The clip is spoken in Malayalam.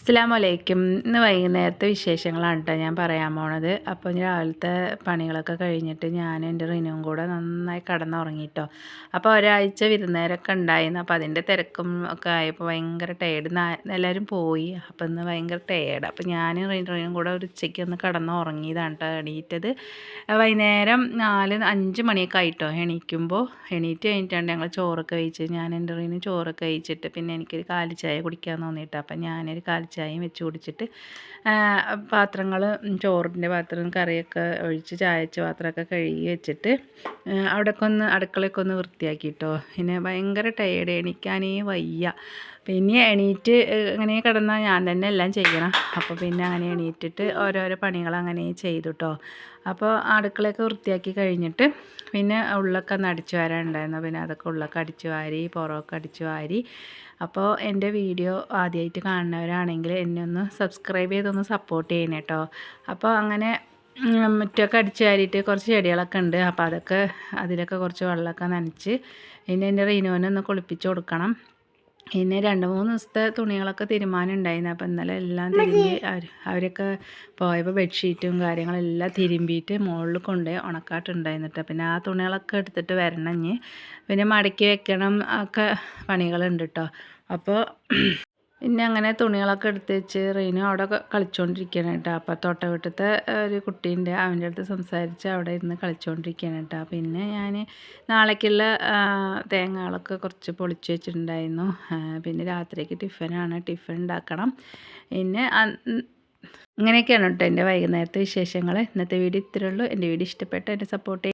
അസ്സലാമലൈക്കും. ഇന്ന് വൈകുന്നേരത്തെ വിശേഷങ്ങളാണ് കേട്ടോ ഞാൻ പറയാൻ പോണത്. അപ്പോൾ രാവിലത്തെ പണികളൊക്കെ കഴിഞ്ഞിട്ട് ഞാൻ എൻ്റെ റിനുവും കൂടെ നന്നായി കിടന്നുറങ്ങിയിട്ടോ. അപ്പോൾ ഒരാഴ്ച വിരുന്നേരമൊക്കെ ഉണ്ടായിരുന്നു. അപ്പോൾ അതിൻ്റെ തിരക്കും ഒക്കെ ആയപ്പോൾ ഭയങ്കര ടയേർഡ്. എല്ലാവരും പോയി. അപ്പോൾ ഇന്ന് ഭയങ്കര ടയേർഡ്. അപ്പോൾ ഞാൻ റിനുവും കൂടെ ഒരു ഉച്ചയ്ക്ക് ഒന്ന് കിടന്നുറങ്ങിയതാണ് കേട്ടോ. എണീറ്റത് വൈകുന്നേരം 4-5 മണിയൊക്കെ ആയിട്ടോ. എണീറ്റ് കഴിഞ്ഞിട്ടാണ് ഞങ്ങൾ ചോറൊക്കെ കഴിച്ച് ഞാൻ എൻ്റെ റിനു ചോറൊക്കെ കഴിച്ചിട്ട് പിന്നെ എനിക്കൊരു കാലി ചായ കുടിക്കാൻ തോന്നിയിട്ട് അപ്പം ഞാനൊരു ചായയും വെച്ച് കുടിച്ചിട്ട് പാത്രങ്ങൾ ചോറിൻ്റെ പാത്രം കറിയൊക്കെ ഒഴിച്ച് ചായ വെച്ച പാത്രമൊക്കെ കഴുകി വെച്ചിട്ട് അടുക്കളയൊക്കെ ഒന്ന് വൃത്തിയാക്കിയിട്ടോ. പിന്നെ ഭയങ്കര ടയേർഡ്, എണീക്കാനേ വയ്യ. പിന്നെ എണീറ്റ് അങ്ങനെ കിടന്നാൽ ഞാൻ തന്നെ എല്ലാം ചെയ്യണം. അപ്പോൾ പിന്നെ അങ്ങനെ എണീറ്റിട്ട് ഓരോരോ പണികൾ അങ്ങനെ ചെയ്തു കേട്ടോ. അപ്പോൾ അടുക്കളയൊക്കെ വൃത്തിയാക്കി കഴിഞ്ഞിട്ട് പിന്നെ ഉള്ളൊക്കെ ഒന്ന് അടിച്ചു വാരാനുണ്ടായിരുന്നു. പിന്നെ അതൊക്കെ ഉള്ളൊക്കെ അടിച്ചു വാരി പുറമൊക്കെ അടിച്ചു വാരി. അപ്പോൾ എൻ്റെ വീഡിയോ ആദ്യമായിട്ട് കാണുന്നവരാണെങ്കിൽ എന്നെ ഒന്ന് സബ്സ്ക്രൈബ് ചെയ്തൊന്ന് സപ്പോർട്ട് ചെയ്യണം കേട്ടോ. അപ്പോൾ അങ്ങനെ മുറ്റമൊക്കെ അടിച്ചു വാരിയിട്ട് കുറച്ച് ചെടികളൊക്കെ ഉണ്ട്. അപ്പോൾ അതിലൊക്കെ കുറച്ച് വെള്ളമൊക്കെ നനച്ച് പിന്നെ എൻ്റെ റിനുവിനെ കുളിപ്പിച്ച് കൊടുക്കണം. പിന്നെ 2-3 ദിവസത്തെ തുണികളൊക്കെ തിരുമ്മാനുണ്ടായിരുന്നു. അപ്പോൾ ഇന്നലെ എല്ലാം തിരുമ്പി അവരൊക്കെ പോയപ്പോൾ ബെഡ്ഷീറ്റും കാര്യങ്ങളെല്ലാം തിരുമ്പിയിട്ട് മുകളിൽ കൊണ്ടുപോയി ഉണക്കാട്ടുണ്ടായിരുന്നു കേട്ടോ. പിന്നെ ആ തുണികളൊക്കെ എടുത്തിട്ട് വരണം. പിന്നെ മടക്കി വെക്കണം ഒക്കെ പണികളുണ്ട് കേട്ടോ. അപ്പോൾ പിന്നെ അങ്ങനെ തുണികളൊക്കെ എടുത്ത് വെച്ച് റീനു അവിടെ കളിച്ചുകൊണ്ടിരിക്കുകയാണ് കേട്ടോ. അപ്പോൾ തൊട്ടവീട്ടത്തെ ഒരു കുട്ടീൻ്റെ അവൻ്റെ അടുത്ത് സംസാരിച്ച് അവിടെ ഇരുന്ന് കളിച്ചുകൊണ്ടിരിക്കുകയാണ് കേട്ടോ. പിന്നെ ഞാൻ നാളേക്കുള്ള തേങ്ങകളൊക്കെ കുറച്ച് പൊളിച്ച് വെച്ചിട്ടുണ്ടായിരുന്നു. പിന്നെ രാത്രിക്ക് ടിഫിൻ ഉണ്ടാക്കണം. പിന്നെ ഇങ്ങനെയൊക്കെയാണ് കേട്ടോ എൻ്റെ വൈകുന്നേരത്തെ വിശേഷങ്ങൾ. ഇന്നത്തെ വീഡിയോ ഇത്രയേ ഉള്ളൂ. എൻ്റെ വീഡിയോ ഇഷ്ടപ്പെട്ട എന്നെ സപ്പോർട്ട്